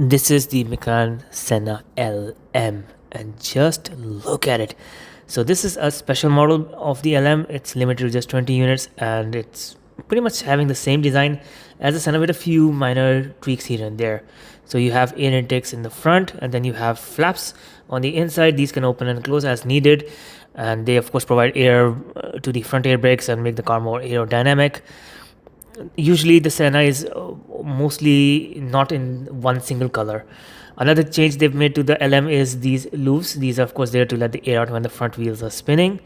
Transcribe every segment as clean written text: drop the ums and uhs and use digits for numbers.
This is the McLaren Senna LM, and just look at it. So this is a special model of the LM. It's limited to just 20 units, and it's pretty much having the same design as the Senna with a few minor tweaks here and there. So you have air intakes in the front, and then you have flaps on the inside. These can open and close as needed, and they of course provide air to the front air brakes and make the car more aerodynamic. Usually the Senna is mostly not in one single color. Another change they've made to the LM is these loops. These are of course there to let the air out when the front wheels are spinning.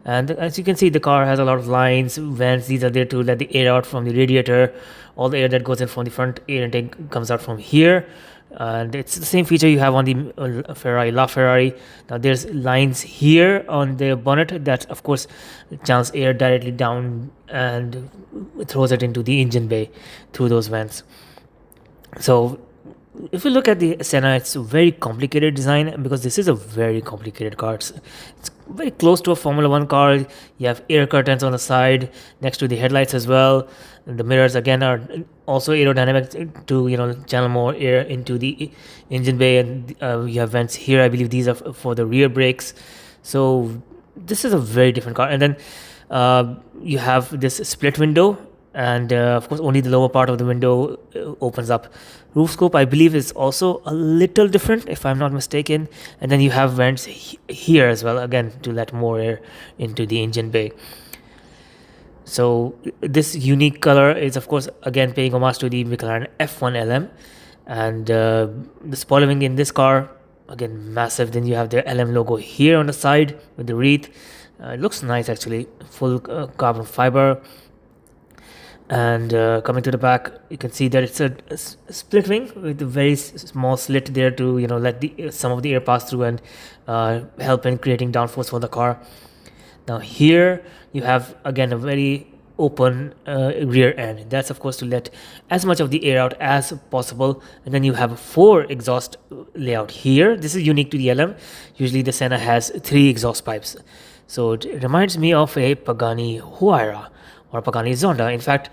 And as you can see, the car has a lot of lines, vents. These are there to let the air out from the radiator. All the air that goes in from the front air intake comes out from here. And it's the same feature you have on the Ferrari LaFerrari. Now there's lines here on the bonnet that of course channels air directly down and throws it into the engine bay through those vents. So if you look at the Senna, it's a very complicated design because this is a very complicated car. It's very close to a Formula One car. You have air curtains on the side next to the headlights as well. And the mirrors again are also aerodynamic to channel more air into the engine bay, and you have vents here. I believe these are for the rear brakes. So this is a very different car. And then you have this split window, and of course only the lower part of the window opens up. Roof scope I believe is also a little different if I'm not mistaken, and then you have vents here as well, again to let more air into the engine bay. So this unique color is of course again paying homage to the McLaren F1 LM, and the spoiling in this car again massive. Then you have the LM logo here on the side with the wreath. It looks nice actually, full carbon fiber. And coming to the back, you can see that it's a split wing with a very small slit there to let some of the air pass through and help in creating downforce for the car. Now here you have again a very open rear end. That's of course to let as much of the air out as possible. And then you have a 4 exhaust layout here. This is unique to the LM. Usually the Senna has 3 exhaust pipes. So it reminds me of a Pagani Huayra or Pagani Zonda. In fact,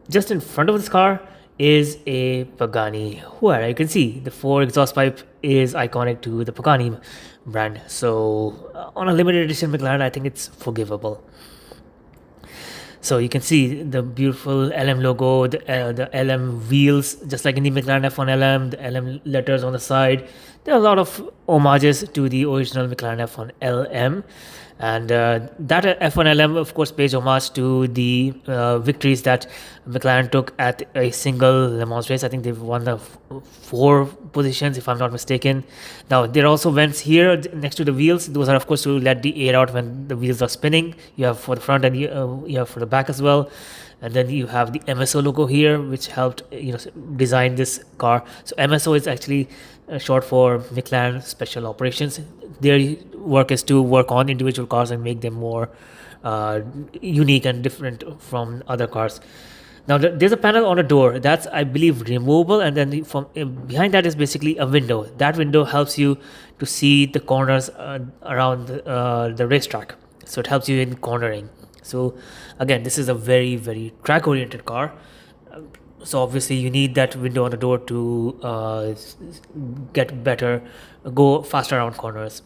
just in front of this car is a Pagani Huayra. You can see the 4 exhaust pipe is iconic to the Pagani brand. So on a limited edition McLaren, I think it's forgivable. So you can see the beautiful LM logo, the LM wheels, just like in the McLaren F1 LM, the LM letters on the side. There are a lot of homages to the original McLaren F1 LM. And that F1 LM, of course, pays homage to the victories that McLaren took at a single Le Mans race. I think they've won the 4 positions, if I'm not mistaken. Now, there are also vents here next to the wheels. Those are, of course, to let the air out when the wheels are spinning. You have for the front and you have for the back as well. And then you have the MSO logo here, which helped design this car. So MSO is actually short for McLaren Special Operations. Their work is to work on individual cars and make them more unique and different from other cars. Now there's a panel on a door that's I believe removable, and then from behind that is basically a window. That window helps you to see the corners around the racetrack. So it helps you in cornering. So again, this is a very, very track oriented car. So obviously you need that window on the door to get better, go faster around corners.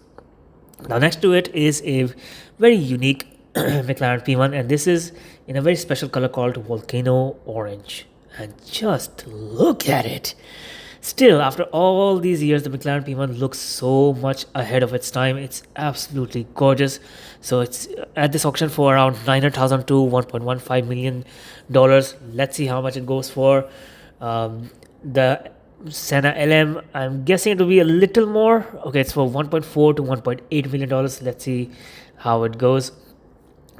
Now next to it is a very unique McLaren P1, and this is in a very special color called Volcano Orange. And just look at it. Still, after all these years, the McLaren P1 looks so much ahead of its time. It's absolutely gorgeous. So it's at this auction for around $900,000 to $1.15 million. Let's see how much it goes for. The Senna LM, I'm guessing it will be a little more. Okay, it's for $1.4 to $1.8 million. Let's see how it goes.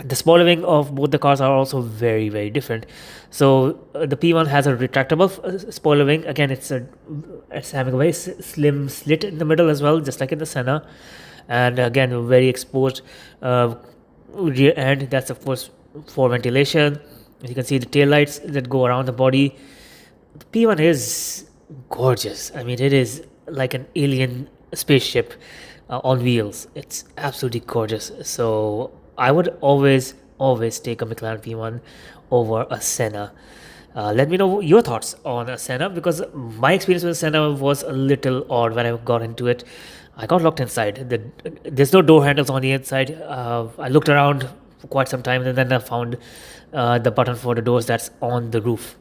The spoiler wing of both the cars are also very, very different. So the P1 has a retractable spoiler wing. Again, it's having a very slim slit in the middle as well, just like in the Senna. And again, a very exposed rear end. That's of course for ventilation. You can see the tail lights that go around the body. The P1 is gorgeous. I mean, it is like an alien spaceship on wheels. It's absolutely gorgeous. So I would always take a McLaren P1 over a Senna. Let me know your thoughts on a Senna, because my experience with Senna was a little odd when I got into it. I got locked inside. There's no door handles on the inside. I looked around for quite some time, and then I found the button for the doors that's on the roof.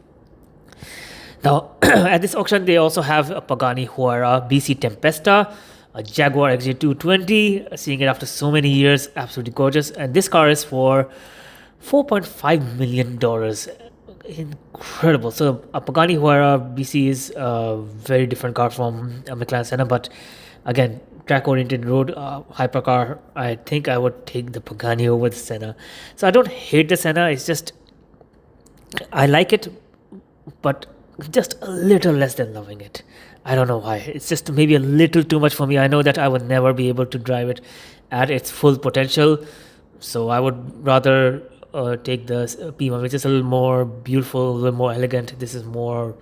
Now, at this auction, they also have a Pagani Huayra BC Tempesta, a Jaguar XJ220, seeing it after so many years, absolutely gorgeous. And this car is for $4.5 million. Incredible. So, a Pagani Huayra BC is a very different car from a McLaren Senna, but again, track oriented road hypercar, I think I would take the Pagani over the Senna. So, I don't hate the Senna, it's just I like it, but just a little less than loving it. I don't know why. It's just maybe a little too much for me. I know that I would never be able to drive it at its full potential, so I would rather take the P1, which is a little more beautiful, a little more elegant. This is more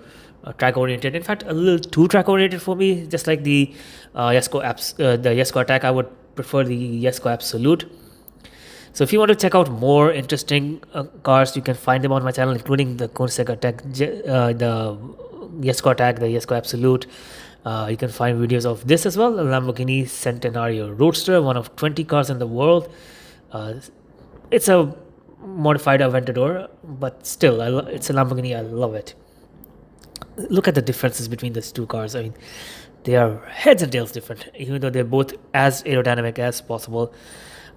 track oriented. In fact, a little too track oriented for me. Just like the the Yesco Attack, I would prefer the Yesco Absolute. So if you want to check out more interesting cars, you can find them on my channel, including the Koenigsegg Attack, the Yesco Attack, the Yesco Absolute. You can find videos of this as well, a Lamborghini Centenario Roadster, one of 20 cars in the world. It's a modified Aventador, but still, it's a Lamborghini. I love it. Look at the differences between these two cars. I mean, they are heads and tails different, even though they're both as aerodynamic as possible.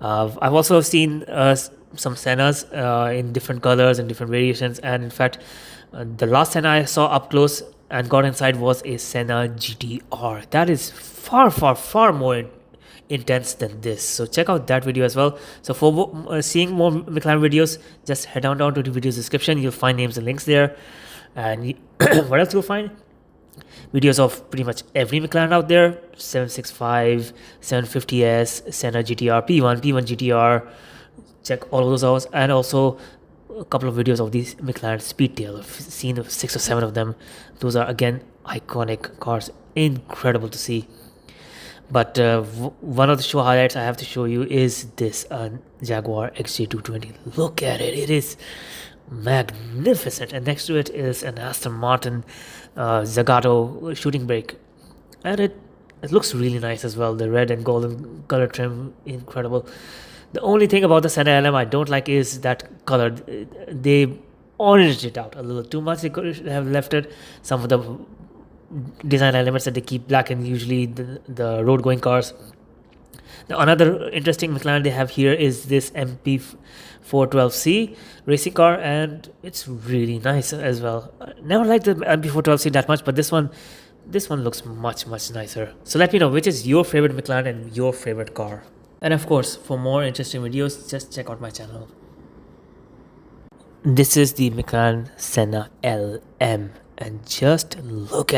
I've also seen some Sennas in different colors and different variations, and in fact, the last Senna I saw up close and got inside was a Senna GTR. That is far, far, far more intense than this. So check out that video as well. So for seeing more McLaren videos, just head on down to the video's description. You'll find names and links there. And what else you'll find? Videos of pretty much every McLaren out there: 765, 750S, Senna GTR, P1, P1 GTR. Check all of those out, and also a couple of videos of these McLaren Speedtail. I've seen 6 or 7 of them. Those are again iconic cars, incredible to see. But one of the show highlights I have to show you is this Jaguar XJ220. Look at it; it is magnificent. And next to it is an Aston Martin Zagato shooting brake, and it looks really nice as well. The red and golden color trim, incredible. The only thing about the Senna LM I don't like is that color. They oranged it out a little too much. They could have left it. Some of the design elements that they keep black in usually the road going cars. Now, another interesting McLaren they have here is this MP412C racing car, and it's really nice as well. I never liked the MP412C that much, but this one looks much nicer. So let me know which is your favorite McLaren and your favorite car. And of course, for more interesting videos, just check out my channel. This is the McLaren Senna LM, and just look at